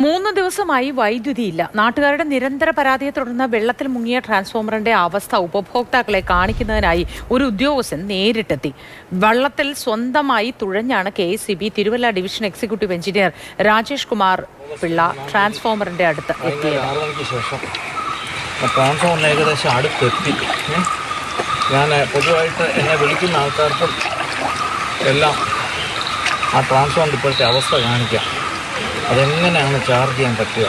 3 ദിവസമായി വൈദ്യുതിയില്ല. നാട്ടുകാരുടെ നിരന്തര പരാതിയെ തുടർന്ന് വെള്ളത്തിൽ മുങ്ങിയ ട്രാൻസ്ഫോമറിന്റെ അവസ്ഥ ഉപഭോക്താക്കളെ കാണിക്കുന്നതിനായി ഒരു ഉദ്യോഗസ്ഥൻ നേരിട്ടെത്തി. വെള്ളത്തിൽ സ്വന്തമായി തുഴഞ്ഞാണ് KEB Thiruvalla division executive engineer Rajesh Kumar Pillai ട്രാൻസ്ഫോമറിന്റെ അടുത്ത് എത്തിയത്. ട്രാൻസ്ഫോമറിന് ഏകദേശം അടുത്തെത്തി. ഞാൻ പൊതുവായിട്ട് എന്നെ വിളിക്കുന്ന ആൾക്കാർക്കും എല്ലാം ആ ട്രാൻസ്ഫോമറിൻ്റെ ഇപ്പോഴത്തെ അവസ്ഥ കാണിക്കാം, അതെങ്ങനെയാണ് ചാർജ് ചെയ്യാൻ പറ്റുക.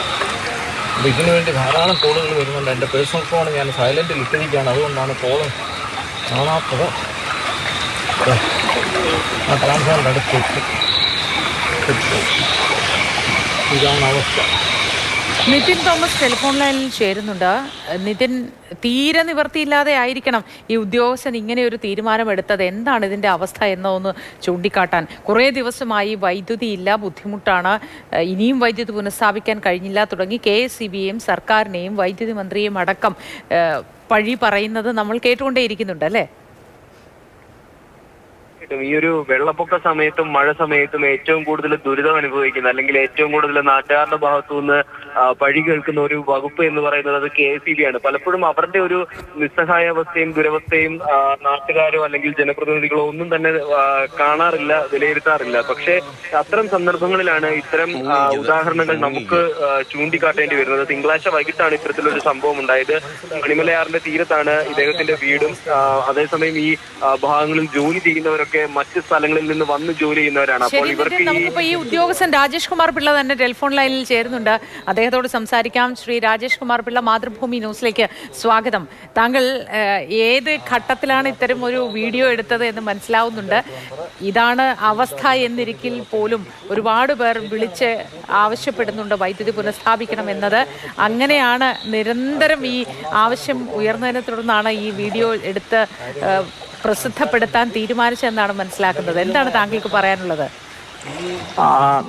അപ്പോൾ ഇതിനു വേണ്ടി ധാരാളം കോളുകൾ വരുന്നുണ്ട്. എൻ്റെ പേഴ്സണൽ ഫോൺ ഞാൻ സൈലൻറ്റിൽ ഇട്ടിരിക്കുകയാണ്, അതുകൊണ്ടാണ് കോള് കാണാത്തത്. ആ ട്രാൻസ്ഫോമറിൻ്റെ അടുത്ത് ഇതാണ് അവസ്ഥ. നിതിൻ തോമസ് ടെലിഫോൺ ലൈനിൽ ചേരുന്നുണ്ട്. നിതിൻ, തീരെ നിവൃത്തിയില്ലാതെ ആയിരിക്കണം ഈ ഉദ്യോഗസ്ഥൻ ഇങ്ങനെ ഒരു തീരുമാനമെടുത്തത്. എന്താണ് ഇതിന്റെ അവസ്ഥ എന്നൊന്ന് ചൂണ്ടിക്കാട്ടാൻ. കുറേ ദിവസമായി വൈദ്യുതി ഇല്ല, ബുദ്ധിമുട്ടാണ്, ഇനിയും വൈദ്യുതി പുനഃസ്ഥാപിക്കാൻ കഴിഞ്ഞില്ല തുടങ്ങി KEBയെയും സർക്കാരിനെയും വൈദ്യുതി മന്ത്രിയെയും അടക്കം പഴി പറയുന്നത് നമ്മൾ കേട്ടുകൊണ്ടേയിരിക്കുന്നുണ്ട് അല്ലേ? ഈ ഒരു വെള്ളപ്പൊക്ക സമയത്തും മഴ സമയത്തും ഏറ്റവും കൂടുതൽ ദുരിതം അനുഭവിക്കുന്ന, അല്ലെങ്കിൽ ഏറ്റവും കൂടുതൽ നാട്ടുകാരുടെ ഭാഗത്തു നിന്ന് പഴി കേൾക്കുന്ന ഒരു വകുപ്പ് എന്ന് പറയുന്നത് അത് KEB ആണ്. പലപ്പോഴും അവരുടെ ഒരു നിസ്സഹായാവസ്ഥയും ദുരവസ്ഥയും നാട്ടുകാരോ അല്ലെങ്കിൽ ജനപ്രതിനിധികളോ ഒന്നും തന്നെ കാണാറില്ല, വിലയിരുത്താറില്ല. പക്ഷേ അത്തരം സന്ദർഭങ്ങളിലാണ് ഇത്തരം ഉദാഹരണങ്ങൾ നമുക്ക് ചൂണ്ടിക്കാട്ടേണ്ടി വരുന്നത്. തിങ്കളാഴ്ച വൈകിട്ടാണ് ഇത്തരത്തിലൊരു സംഭവം ഉണ്ടായത്. മണിമലയാറിന്റെ തീരത്താണ് ഇദ്ദേഹത്തിന്റെ വീടും. അതേസമയം ഈ ഭാഗങ്ങളിൽ ജോലി ചെയ്യുന്നവരൊക്കെ മറ്റ് സ്ഥലങ്ങളിൽ നിന്ന് വന്ന് ജോലി ചെയ്യുന്നവരാണ്. അപ്പോൾ ഇവർക്ക് ഈ ഉദ്യോഗസ്ഥൻ രാജേഷ് കുമാർ പിള്ള തന്നെ ടെലിഫോൺ ലൈനിൽ ചേരുന്നുണ്ട്. അദ്ദേഹത്തോട് സംസാരിക്കാം. ശ്രീ രാജേഷ് കുമാർ പിള്ള, മാതൃഭൂമി ന്യൂസിലേക്ക് സ്വാഗതം. താങ്കൾ ഏത് ഘട്ടത്തിലാണ് ഇത്തരം ഒരു വീഡിയോ എടുത്തത് എന്ന് മനസ്സിലാവുന്നുണ്ട്. ഇതാണ് അവസ്ഥ എന്നിരിക്കിൽ പോലും ഒരുപാട് പേർ വിളിച്ച് ആവശ്യപ്പെടുന്നുണ്ട് വൈദ്യുതി പുനഃസ്ഥാപിക്കണം എന്നത്. അങ്ങനെയാണ് നിരന്തരം ഈ ആവശ്യം ഉയർന്നതിനെ തുടർന്നാണ് ഈ വീഡിയോ എടുത്ത് പ്രസിദ്ധപ്പെടുത്താൻ തീരുമാനിച്ചതെന്നാണ് മനസ്സിലാക്കുന്നത്. എന്താണ് താങ്കൾക്ക് പറയാനുള്ളത്?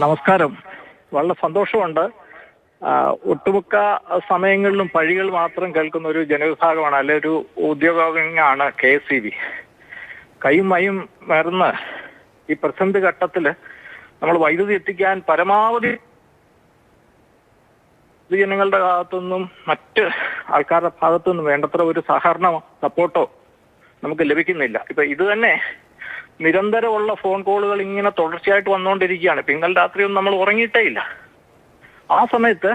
നമസ്കാരം. വളരെ സന്തോഷമുണ്ട്. ഒട്ടുമുക്ക സമയങ്ങളിലും പഴികൾ മാത്രം കേൾക്കുന്ന ഒരു ജനവിഭാഗമാണ്, അല്ലെ ഒരു ഉദ്യോഗാംഗമാണ് KEB. കൈയും മയും മറന്ന് ഈ പ്രതിസന്ധി ഘട്ടത്തിൽ നമ്മൾ വൈദ്യുതി എത്തിക്കാൻ പരമാവധി ജനങ്ങളുടെ ഭാഗത്തുനിന്നും മറ്റ് ആൾക്കാരുടെ ഭാഗത്തുനിന്നും വേണ്ടത്ര ഒരു സഹകരണമോ സപ്പോർട്ടോ നമുക്ക് ലഭിക്കുന്നില്ല. ഇപ്പൊ ഇത് തന്നെ നിരന്തരമുള്ള ഫോൺ കോളുകൾ ഇങ്ങനെ തുടർച്ചയായിട്ട് വന്നുകൊണ്ടിരിക്കുകയാണ്. ഇപ്പൊ ഇന്നലെ രാത്രിയൊന്നും നമ്മൾ ഉറങ്ങിയിട്ടേ ഇല്ല. ആ സമയത്ത്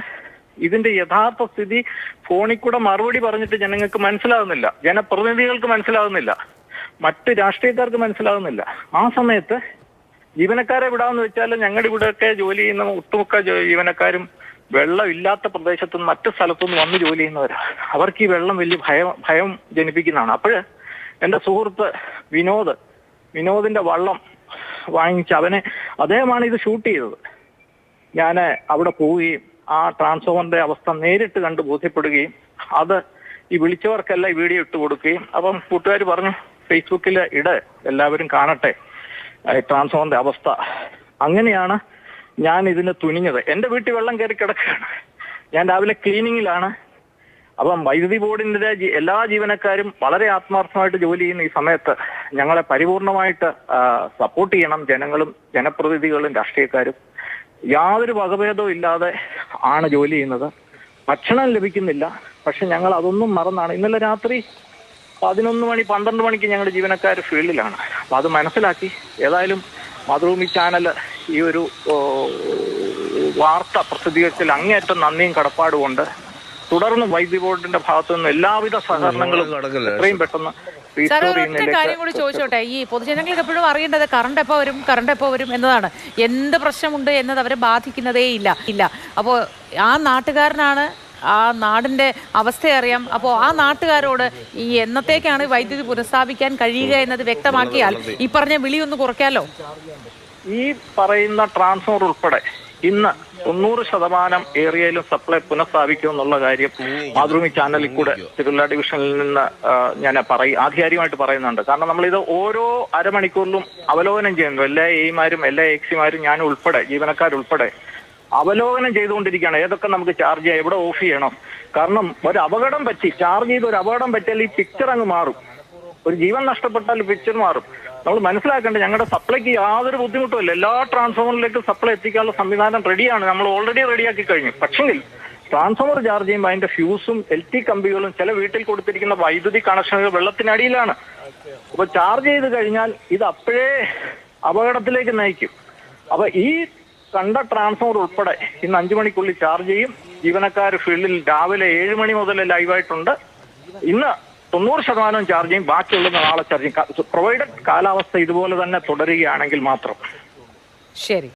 ഇതിന്റെ യഥാർത്ഥ സ്ഥിതി ഫോണിൽ കൂടെ മറുപടി പറഞ്ഞിട്ട് ജനങ്ങൾക്ക് മനസ്സിലാകുന്നില്ല, ജനപ്രതിനിധികൾക്ക് മനസ്സിലാകുന്നില്ല, മറ്റ് രാഷ്ട്രീയക്കാർക്ക് മനസ്സിലാകുന്നില്ല. ആ സമയത്ത് ജീവനക്കാരെ വിടാമെന്ന് വെച്ചാൽ ഞങ്ങളുടെ ഇവിടെയൊക്കെ ജോലി ചെയ്യുന്ന ഒട്ടുമുക്ക ജീവനക്കാരും വെള്ളമില്ലാത്ത പ്രദേശത്തുനിന്ന് മറ്റു സ്ഥലത്തുനിന്ന് വന്ന് ജോലി ചെയ്യുന്നവരാണ്. അവർക്ക് ഈ വെള്ളം വലിയ ഭയം ജനിപ്പിക്കുന്നതാണ്. അപ്പോഴ് എൻ്റെ സുഹൃത്ത് വിനോദിന്റെ വള്ളം വാങ്ങിച്ച് അദ്ദേഹമാണ് ഇത് ഷൂട്ട് ചെയ്തത്. ഞാൻ അവിടെ പോവുകയും ആ ട്രാൻസ്ഫോമറിന്റെ അവസ്ഥ നേരിട്ട് കണ്ട് ബോധ്യപ്പെടുകയും അത് ഈ വിളിച്ചവർക്കെല്ലാം ഈ വീഡിയോ ഇട്ട് കൊടുക്കുകയും അപ്പം കൂട്ടുകാർ പറഞ്ഞു ഫേസ്ബുക്കിൽ എല്ലാവരും കാണട്ടെ ട്രാൻസ്ഫോമറിന്റെ അവസ്ഥ. അങ്ങനെയാണ് ഞാൻ ഇതിന് തുനിഞ്ഞത്. എൻ്റെ വീട്ടിൽ വെള്ളം കയറി കിടക്കുകയാണ്. ഞാൻ രാവിലെ ക്ലീനിങ്ങിലാണ്. അപ്പം വൈദ്യുതി ബോർഡിന്റെ എല്ലാ ജീവനക്കാരും വളരെ ആത്മാർത്ഥമായിട്ട് ജോലി ചെയ്യുന്ന ഈ സമയത്ത് ഞങ്ങളെ പരിപൂർണമായിട്ട് സപ്പോർട്ട് ചെയ്യണം. ജനങ്ങളും ജനപ്രതിനിധികളും രാഷ്ട്രീയക്കാരും യാതൊരു വകഭേദവും ഇല്ലാതെ ആണ് ജോലി ചെയ്യുന്നത്. ഭക്ഷണം ലഭിക്കുന്നില്ല, പക്ഷെ ഞങ്ങൾ അതൊന്നും മറന്നാണ്. ഇന്നലെ രാത്രി 11 മണി 12 മണിക്ക് ഞങ്ങളുടെ ജീവനക്കാർ ഫീൽഡിലാണ്. അപ്പം അത് മനസ്സിലാക്കി ഏതായാലും മാതൃഭൂമി ചാനൽ ഈ ഒരു വാർത്ത പ്രസിദ്ധീകരിച്ചതിൽ അങ്ങേയറ്റം നന്ദിയും കടപ്പാടുമുണ്ട്. തുടർന്ന് വൈദ്യുതി ബോർഡിന്റെ ഭാഗത്തു നിന്ന് എല്ലാവിധ സഹകരണങ്ങളും എത്രയും പെട്ടെന്ന്. കാര്യം കൂടി ചോദിച്ചോട്ടെ, ഈ പൊതുജനങ്ങൾക്ക് എപ്പോഴും അറിയേണ്ടത് കറണ്ട് എപ്പോ വരും എന്നതാണ്. എന്ത് പ്രശ്നമുണ്ട് എന്നത് അവരെ ബാധിക്കുന്നതേ ഇല്ല. അപ്പോൾ ആ നാട്ടുകാരനാണ്, ആ നാടിന്റെ അവസ്ഥ അറിയാം. അപ്പോൾ ആ നാട്ടുകാരോട് ഈ എന്നത്തേക്കാണ് വൈദ്യുതി പുനഃസ്ഥാപിക്കാൻ കഴിയുക എന്നത് വ്യക്തമാക്കിയാൽ ഈ പറഞ്ഞ വിളിയൊന്ന് കുറയ്ക്കാലോ. ഈ പറയുന്ന ട്രാൻസ്ഫോമർ ഉൾപ്പെടെ ഇന്ന് 90% ഏരിയയിലും സപ്ലൈ പുനഃസ്ഥാപിക്കും എന്നുള്ള കാര്യം മാതൃഭൂമി ചാനലിൽ കൂടെ തിരുവല്ല ഡിവിഷനിൽ നിന്ന് ഞാൻ ആധികാരികമായിട്ട് പറയുന്നുണ്ട്. കാരണം നമ്മളിത് ഓരോ അരമണിക്കൂറിലും അവലോകനം ചെയ്യുന്നു. എല്ലാ എമാരും എല്ലാ എക്സിമാരും ഞാനും ഉൾപ്പെടെ ജീവനക്കാരുൾപ്പെടെ അവലോകനം ചെയ്തുകൊണ്ടിരിക്കുകയാണ്. ഏതൊക്കെ നമുക്ക് ചാർജ് ചെയ്യാം, എവിടെ ഓഫ് ചെയ്യണം. കാരണം ഒരു അപകടം പറ്റി ചാർജ് ചെയ്ത് ഒരു അപകടം പറ്റിയാൽ ഈ പിക്ചർ അങ്ങ് മാറും. ഒരു ജീവൻ നഷ്ടപ്പെട്ടാൽ പിക്ചർ മാറും. നമ്മൾ മനസ്സിലാക്കേണ്ടത് ഞങ്ങളുടെ സപ്ലൈക്ക് യാതൊരു ബുദ്ധിമുട്ടുമില്ല. എല്ലാ ട്രാൻസ്ഫോമറിലേക്കും സപ്ലൈ എത്തിക്കാനുള്ള സംവിധാനം റെഡിയാണ്, നമ്മൾ ഓൾറെഡി റെഡിയാക്കി കഴിഞ്ഞു. പക്ഷെങ്കിൽ ട്രാൻസ്ഫോമർ ചാർജ് ചെയ്യുമ്പോൾ അതിന്റെ ഫ്യൂസും LT കമ്പികളും ചില വീട്ടിൽ കൊടുത്തിരിക്കുന്ന വൈദ്യുതി കണക്ഷനുകൾ വെള്ളത്തിനടിയിലാണ്. അപ്പൊ ചാർജ് ചെയ്ത് കഴിഞ്ഞാൽ ഇത് അപ്പോഴേ അപകടത്തിലേക്ക് നയിക്കും. അപ്പൊ ഈ കണ്ട ട്രാൻസ്ഫോമർ ഉൾപ്പെടെ ഇന്ന് 5 മണിക്കുള്ളിൽ ചാർജ് ചെയ്യും. ജീവനക്കാർ ഫീൽഡിൽ രാവിലെ 7 മണി മുതൽ ലൈവായിട്ടുണ്ട്. ഇന്ന് 90% ചാർജ് ചെയ്യും, ബാക്കിയുള്ളത് നാളെ ചാർജ് ചെയ്യും. പ്രൊവൈഡഡ് കാലാവസ്ഥ ഇതുപോലെ തന്നെ തുടരുകയാണെങ്കിൽ മാത്രം. ശരി.